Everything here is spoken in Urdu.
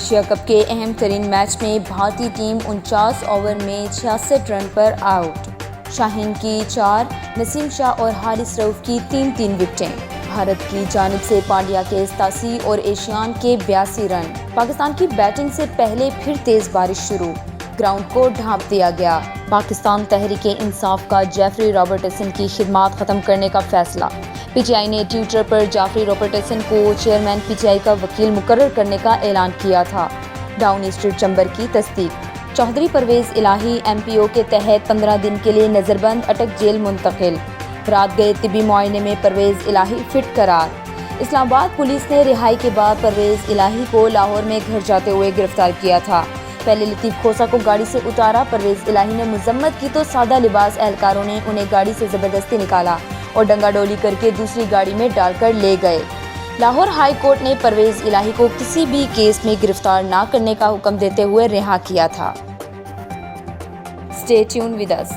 ایشیا کپ کے اہم ترین میچ میں بھارتی ٹیم 49 اوور میں 66 رن پر آؤٹ۔ شاہین کی 4، نسیم شاہ اور حارث رؤف کی 3 وکٹیں۔ بھارت کی جانب سے پانڈیا کے 87 اور ایشیان کے 82 رن۔ پاکستان کی بیٹنگ سے پہلے پھر تیز بارش شروع، گراؤنڈ کو ڈھانپ دیا گیا۔ پاکستان تحریک انصاف کا جیفری رابرٹسن کی خدمات ختم کرنے کا فیصلہ۔ پی ٹی آئی نے ٹوئٹر پر جیفری رابرٹسن کو چیئرمین پی ٹی آئی کا وکیل مقرر کرنے کا اعلان کیا تھا۔ ڈاؤن اسٹریٹ چیمبر کی تصدیق۔ چودھری پرویز الہی ایم پی او کے تحت 15 دن کے لیے نظر بند اٹک جیل منتقل۔ رات گئے طبی معائنے میں پرویز الہی فٹ قرار۔ اسلام آباد پولیس نے رہائی کے بعد پرویز الہی کو لاہور میں گھر جاتے ہوئے گرفتار کیا تھا۔ پہلے لطیف کھوسہ کو گاڑی سے اتارا۔ پرویز الہی نے مذمت کی تو سادہ لباس اہلکاروں نے انہیں گاڑی سے زبردستی نکالا اور ڈنگا ڈولی کر کے دوسری گاڑی میں ڈال کر لے گئے۔ لاہور ہائی کورٹ نے پرویز الہی کو کسی بھی کیس میں گرفتار نہ کرنے کا حکم دیتے ہوئے رہا کیا تھا۔ Stay tuned with us.